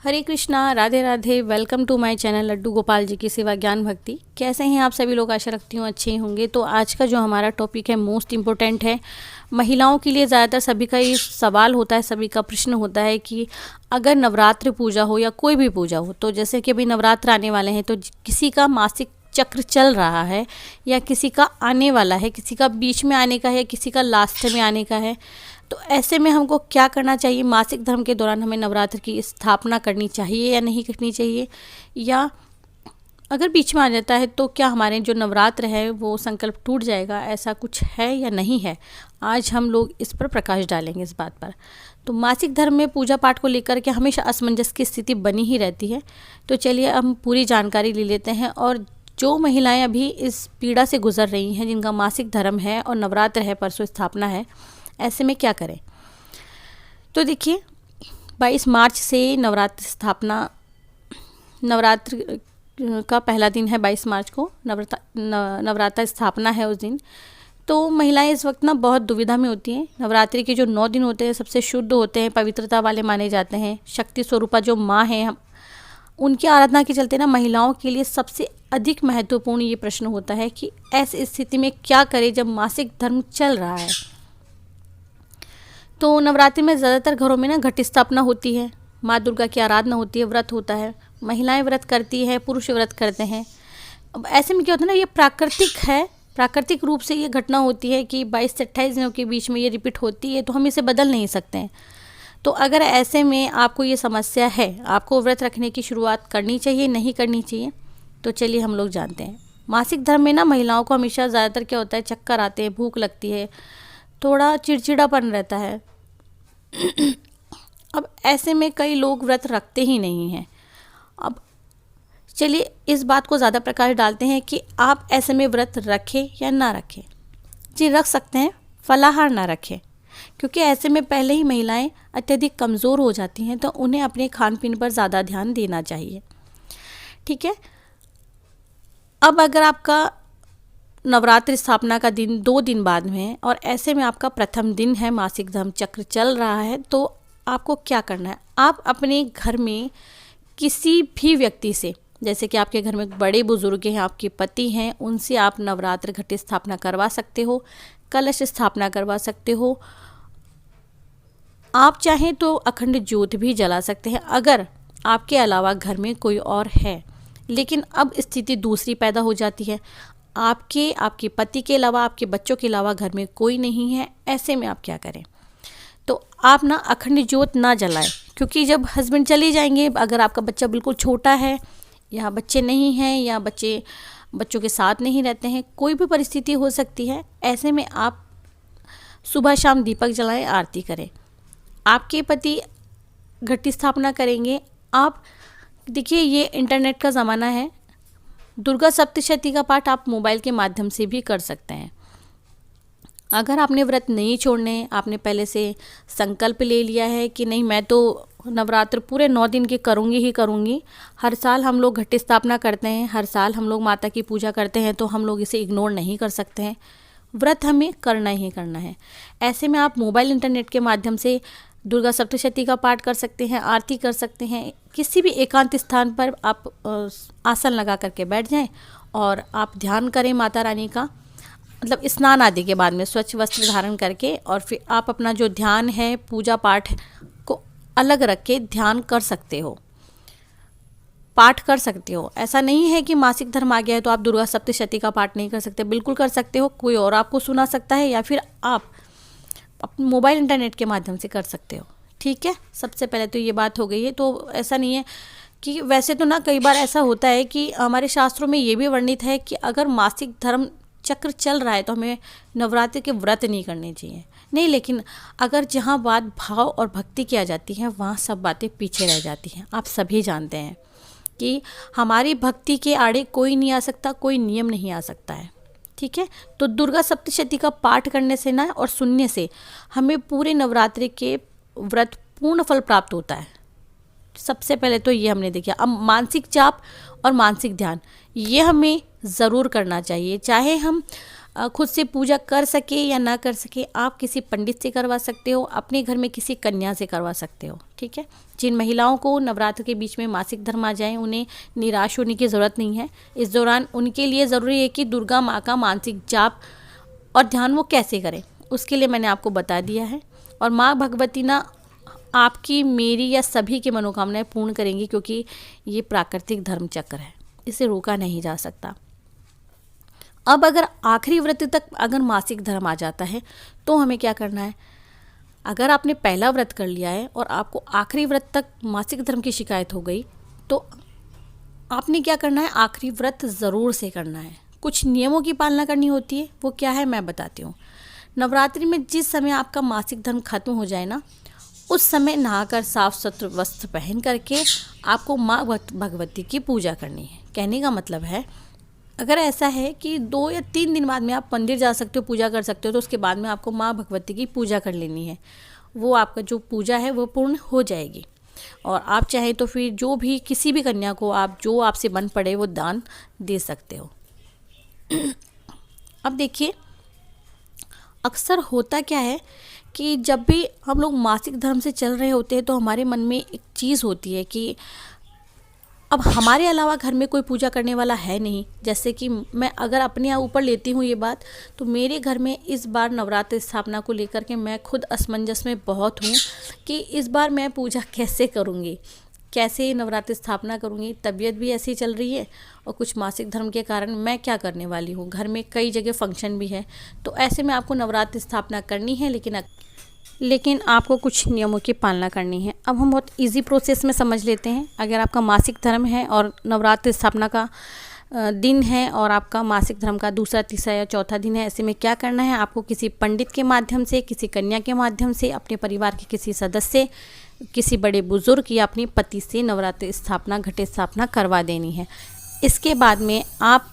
Hare Krishna, Radhe Radhe. Welcome to my channel Laddu Gopal ji की सेवा ज्ञान भक्ति। कैसे हैं आप सभी लोग? आशा रखती हूँ अच्छे ही होंगे। तो आज का जो हमारा टॉपिक है मोस्ट इम्पोर्टेंट है महिलाओं के लिए। ज़्यादातर सभी का ये सवाल होता है, सभी का प्रश्न होता है कि अगर नवरात्रि पूजा हो या कोई भी पूजा हो, तो जैसे कि अभी नवरात्र आने वाले हैं, तो किसी का मासिक चक्र चल रहा है या किसी का आने वाला है, किसी का बीच में आने का है, किसी का लास्ट में आने का है, तो ऐसे में हमको क्या करना चाहिए? मासिक धर्म के दौरान हमें नवरात्र की स्थापना करनी चाहिए या नहीं करनी चाहिए? या अगर बीच में आ जाता है तो क्या हमारे जो नवरात्र है वो संकल्प टूट जाएगा? ऐसा कुछ है या नहीं है? आज हम लोग इस पर प्रकाश डालेंगे, इस बात पर। तो मासिक धर्म में पूजा पाठ को लेकर के हमेशा असमंजस की स्थिति बनी ही रहती है। तो चलिए हम पूरी जानकारी ले लेते हैं। और जो महिलाएं अभी इस पीड़ा से गुजर रही हैं, जिनका मासिक धर्म है और नवरात्र है, परसों स्थापना है, ऐसे में क्या करें? तो देखिए, 22 मार्च से नवरात्र का पहला दिन है। 22 मार्च को नवरात्र स्थापना है उस दिन। तो महिलाएं इस वक्त ना बहुत दुविधा में होती हैं। नवरात्रि के जो 9 दिन होते हैं सबसे शुद्ध होते हैं, पवित्रता वाले माने जाते हैं। शक्ति स्वरूपा जो माँ हैं, उनकी आराधना के चलते ना महिलाओं के लिए सबसे अधिक महत्वपूर्ण ये प्रश्न होता है कि ऐसी स्थिति में क्या करें जब मासिक धर्म चल रहा है। तो नवरात्रि में ज़्यादातर घरों में ना घट स्थापना होती है, माँ दुर्गा की आराधना होती है, व्रत होता है। महिलाएं व्रत करती हैं, पुरुष व्रत करते हैं। अब ऐसे में क्या होता है ना, ये प्राकृतिक है, प्राकृतिक रूप से ये घटना होती है कि 22 से 28 दिनों के बीच में ये रिपीट होती है, तो हम इसे बदल नहीं सकते हैं। तो अगर ऐसे में आपको ये समस्या है, आपको व्रत रखने की शुरुआत करनी चाहिए, नहीं करनी चाहिए, तो चलिए हम लोग जानते हैं। मासिक धर्म में ना महिलाओं को हमेशा ज़्यादातर क्या होता है, चक्कर आते हैं, भूख लगती है, थोड़ा चिड़चिड़ापन रहता है। अब ऐसे में कई लोग व्रत रखते ही नहीं हैं। अब चलिए इस बात को ज़्यादा प्रकाश डालते हैं कि आप ऐसे में व्रत रखें या ना रखें। जी रख सकते हैं, फलाहार ना रखें, क्योंकि ऐसे में पहले ही महिलाएं अत्यधिक कमज़ोर हो जाती हैं, तो उन्हें अपने खान पीन पर ज़्यादा ध्यान देना चाहिए। ठीक है। अब अगर आपका नवरात्रि स्थापना का दिन 2 दिन बाद में है और ऐसे में आपका प्रथम दिन है, मासिक धर्म चक्र चल रहा है, तो आपको क्या करना है? आप अपने घर में किसी भी व्यक्ति से, जैसे कि आपके घर में बड़े बुजुर्ग हैं, आपके पति हैं, उनसे आप नवरात्र घट स्थापना करवा सकते हो, कलश स्थापना करवा सकते हो। आप चाहें तो अखंड ज्योत भी जला सकते हैं अगर आपके अलावा घर में कोई और है। लेकिन अब स्थिति दूसरी पैदा हो जाती है, आपके पति के अलावा, आपके बच्चों के अलावा घर में कोई नहीं है। ऐसे में आप क्या करें? तो आप ना अखंड ज्योत ना जलाएं, क्योंकि जब हस्बैंड चले जाएंगे, अगर आपका बच्चा बिल्कुल छोटा है या बच्चे नहीं हैं या बच्चों के साथ नहीं रहते हैं, कोई भी परिस्थिति हो सकती है, ऐसे में आप सुबह शाम दीपक जलाएं, आरती करें। आपके पति घट स्थापना करेंगे। आप देखिए, ये इंटरनेट का ज़माना है, दुर्गा सप्तशती का पाठ आप मोबाइल के माध्यम से भी कर सकते हैं। अगर आपने व्रत नहीं छोड़ने, आपने पहले से संकल्प ले लिया है कि नहीं मैं तो नवरात्र पूरे 9 दिन के करूँगी ही करूँगी। हर साल हम लोग घट स्थापना करते हैं, हर साल हम लोग माता की पूजा करते हैं, तो हम लोग इसे इग्नोर नहीं कर सकते हैं। व्रत हमें करना ही करना है। ऐसे में आप मोबाइल इंटरनेट के माध्यम से दुर्गा सप्तशती का पाठ कर सकते हैं, आरती कर सकते हैं। किसी भी एकांत स्थान पर आप आसन लगा करके बैठ जाएं और आप ध्यान करें माता रानी का, मतलब स्नान आदि के बाद में स्वच्छ वस्त्र धारण करके, और फिर आप अपना जो ध्यान है, पूजा पाठ को अलग रख के ध्यान कर सकते हो, पाठ कर सकते हो। ऐसा नहीं है कि मासिक धर्म आ गया है तो आप दुर्गा सप्तशती का पाठ नहीं कर सकते, बिल्कुल कर सकते हो। कोई और आपको सुना सकता है या फिर आप अपने मोबाइल इंटरनेट के माध्यम से कर सकते हो। ठीक है, सबसे पहले तो ये बात हो गई है। तो ऐसा नहीं है कि, वैसे तो ना कई बार ऐसा होता है कि हमारे शास्त्रों में ये भी वर्णित है कि अगर मासिक धर्म चक्र चल रहा है तो हमें नवरात्रि के व्रत नहीं करने चाहिए। नहीं, लेकिन अगर जहाँ बात भाव और भक्ति की आ जाती है, वहाँ सब बातें पीछे रह जाती हैं। आप सभी जानते हैं कि हमारी भक्ति के आड़े कोई नहीं आ सकता, कोई नियम नहीं आ सकता है। ठीक है। तो दुर्गा सप्तशती का पाठ करने से ना और सुनने से हमें पूरे नवरात्रि के व्रत पूर्ण फल प्राप्त होता है। सबसे पहले तो ये हमने देखा। अब मानसिक जाप और मानसिक ध्यान, ये हमें ज़रूर करना चाहिए। चाहे हम खुद से पूजा कर सके या ना कर सके, आप किसी पंडित से करवा सकते हो, अपने घर में किसी कन्या से करवा सकते हो। ठीक है, जिन महिलाओं को नवरात्र के बीच में मासिक धर्म आ जाए उन्हें निराश होने की ज़रूरत नहीं है। इस दौरान उनके लिए ज़रूरी है कि दुर्गा माँ का मानसिक जाप और ध्यान वो कैसे करें, उसके लिए मैंने आपको बता दिया है। और माँ भगवती ना आपकी, मेरी या सभी की मनोकामनाएं पूर्ण करेंगी, क्योंकि ये प्राकृतिक धर्म चक्र है, इसे रोका नहीं जा सकता। अब अगर आखिरी व्रत तक अगर मासिक धर्म आ जाता है तो हमें क्या करना है। अगर आपने पहला व्रत कर लिया है और आपको आखिरी व्रत तक मासिक धर्म की शिकायत हो गई तो आपने क्या करना है, आखिरी व्रत ज़रूर से करना है। कुछ नियमों की पालना करनी होती है, वो क्या है मैं बताती हूँ। नवरात्रि में जिस समय आपका मासिक धर्म खत्म हो जाए ना, उस समय नहाकर साफ सुथरे वस्त्र पहन करके आपको माँ भगवती की पूजा करनी है। कहने का मतलब है, अगर ऐसा है कि 2 या 3 दिन बाद में आप मंदिर जा सकते हो, पूजा कर सकते हो, तो उसके बाद में आपको माँ भगवती की पूजा कर लेनी है। वो आपका जो पूजा है वो पूर्ण हो जाएगी। और आप चाहे तो फिर जो भी किसी भी कन्या को आप जो आपसे बन पड़े वो दान दे सकते हो। अब देखिए, अक्सर होता क्या है कि जब भी हम लोग मासिक धर्म से चल रहे होते हैं तो हमारे मन में एक चीज़ होती है कि अब हमारे अलावा घर में कोई पूजा करने वाला है नहीं। जैसे कि मैं अगर अपने ऊपर लेती हूँ ये बात, तो मेरे घर में इस बार नवरात्र स्थापना को लेकर के मैं खुद असमंजस में बहुत हूँ कि इस बार मैं पूजा कैसे करूँगी, कैसे नवरात्र स्थापना करूँगी। तबीयत भी ऐसी चल रही है और कुछ मासिक धर्म के कारण मैं क्या करने वाली हूँ, घर में कई जगह फंक्शन भी है। तो ऐसे में आपको नवरात्र स्थापना करनी है, लेकिन आपको कुछ नियमों की पालना करनी है। अब हम बहुत इजी प्रोसेस में समझ लेते हैं। अगर आपका मासिक धर्म है और नवरात्र स्थापना का दिन है और आपका मासिक धर्म का दूसरा, तीसरा या चौथा दिन है, ऐसे में क्या करना है, आपको किसी पंडित के माध्यम से, किसी कन्या के माध्यम से, अपने परिवार के किसी सदस्य, किसी बड़े बुजुर्ग या अपने पति से नवरात्र स्थापना, घट स्थापना करवा देनी है। इसके बाद में आप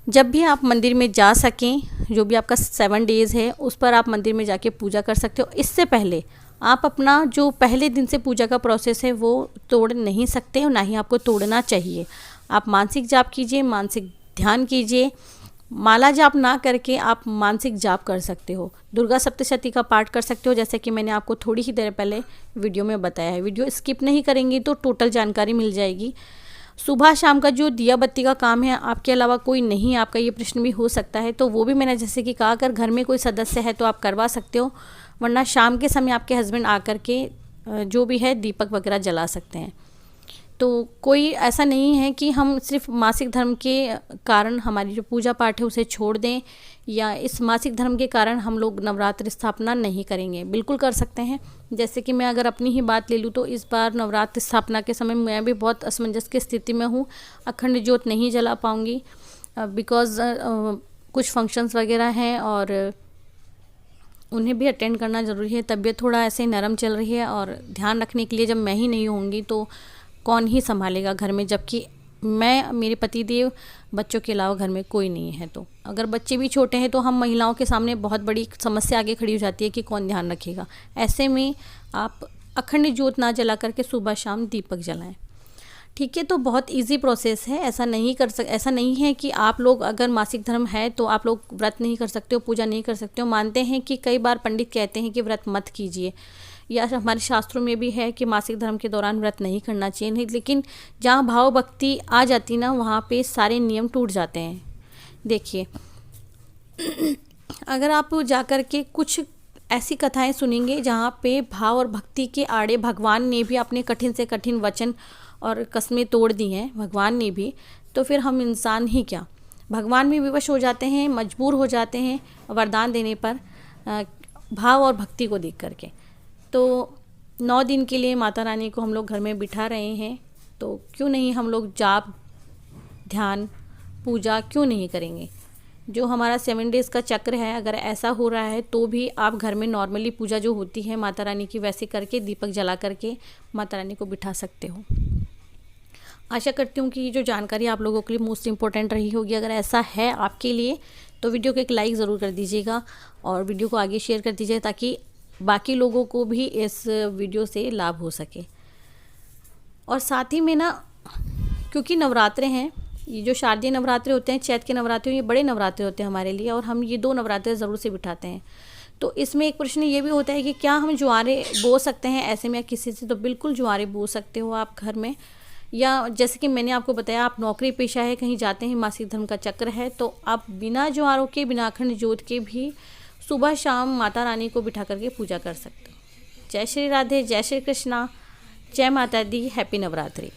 जब भी आप मंदिर में जा सकें, जो भी आपका 7 डेज़ है उस पर आप मंदिर में जाके पूजा कर सकते हो। इससे पहले आप अपना जो पहले दिन से पूजा का प्रोसेस है वो तोड़ नहीं सकते और ना ही आपको तोड़ना चाहिए। आप मानसिक जाप कीजिए, मानसिक ध्यान कीजिए। माला जाप ना करके आप मानसिक जाप कर सकते हो। दुर्गा सप्तशती का पाठ कर सकते हो, जैसे कि मैंने आपको थोड़ी ही देर पहले वीडियो में बताया है। वीडियो स्किप नहीं करेंगी तो टोटल जानकारी मिल जाएगी। सुबह शाम का जो दिया बत्ती का काम है, आपके अलावा कोई नहीं, आपका ये प्रश्न भी हो सकता है, तो वो भी मैंने जैसे कि कहा, अगर घर में कोई सदस्य है तो आप करवा सकते हो, वरना शाम के समय आपके हस्बैंड आकर के जो भी है दीपक वगैरह जला सकते हैं। तो कोई ऐसा नहीं है कि हम सिर्फ मासिक धर्म के कारण हमारी जो पूजा पाठ है उसे छोड़ दें, या इस मासिक धर्म के कारण हम लोग नवरात्र स्थापना नहीं करेंगे। बिल्कुल कर सकते हैं। जैसे कि मैं अगर अपनी ही बात ले लूँ तो इस बार नवरात्र स्थापना के समय मैं भी बहुत असमंजस की स्थिति में हूँ। अखंड ज्योत नहीं जला पाऊँगी बिकॉज़ कुछ फंक्शंस वगैरह हैं और उन्हें भी अटेंड करना ज़रूरी है। तबीयत थोड़ा ऐसे नरम चल रही है और ध्यान रखने के लिए जब मैं ही नहीं होंगी तो कौन ही संभालेगा घर में, जबकि मैं, मेरे पतिदेव, बच्चों के अलावा घर में कोई नहीं है। तो अगर बच्चे भी छोटे हैं तो हम महिलाओं के सामने बहुत बड़ी समस्या आगे खड़ी हो जाती है कि कौन ध्यान रखेगा। ऐसे में आप अखंड ज्योत ना जला करके सुबह शाम दीपक जलाएं। ठीक है, तो बहुत इजी प्रोसेस है। ऐसा नहीं है कि आप लोग अगर मासिक धर्म है तो आप लोग व्रत नहीं कर सकते हो, पूजा नहीं कर सकते हो। मानते हैं कि कई बार पंडित कहते हैं कि व्रत मत कीजिए, या हमारे शास्त्रों में भी है कि मासिक धर्म के दौरान व्रत नहीं करना चाहिए, लेकिन जहाँ भाव भक्ति आ जाती ना वहाँ पे सारे नियम टूट जाते हैं। देखिए, अगर आप जा कर के कुछ ऐसी कथाएं सुनेंगे जहाँ पे भाव और भक्ति के आड़े भगवान ने भी अपने कठिन से कठिन वचन और कस्में तोड़ दी हैं, भगवान ने भी, तो फिर हम इंसान ही क्या, भगवान भी विवश हो जाते हैं, मजबूर हो जाते हैं वरदान देने पर भाव और भक्ति को देख करके। तो 9 दिन के लिए माता रानी को हम लोग घर में बिठा रहे हैं, तो क्यों नहीं हम लोग जाप, ध्यान, पूजा क्यों नहीं करेंगे। जो हमारा 7 डेज़ का चक्र है, अगर ऐसा हो रहा है तो भी आप घर में नॉर्मली पूजा जो होती है माता रानी की वैसे करके दीपक जला करके माता रानी को बिठा सकते हो। आशा करती हूँ कि ये जो जानकारी आप लोगों के लिए मोस्ट इम्पोर्टेंट रही होगी। अगर ऐसा है आपके लिए तो वीडियो को एक लाइक ज़रूर कर दीजिएगा और वीडियो को आगे शेयर कर दीजिए ताकि बाकी लोगों को भी इस वीडियो से लाभ हो सके। और साथ ही में ना, क्योंकि नवरात्रे हैं, ये जो शारदीय नवरात्रि होते हैं, चैत के नवरात्रि, ये बड़े नवरात्रि होते हैं हमारे लिए, और हम ये 2 नवरात्रि ज़रूर से बिठाते हैं। तो इसमें एक प्रश्न ये भी होता है कि क्या हम ज्वारे बो सकते हैं ऐसे में किसी से? तो बिल्कुल ज्वारे बो सकते हो आप घर में, या जैसे कि मैंने आपको बताया, आप नौकरी पेशा है, कहीं जाते हैं, मासिक धर्म का चक्र है, तो आप बिना ज्वारों के, बिना अखंड ज्योत के भी सुबह शाम माता रानी को बिठा करके पूजा कर सकते हो। जय श्री राधे, जय श्री कृष्णा, जय माता दी, हैप्पी नवरात्रि।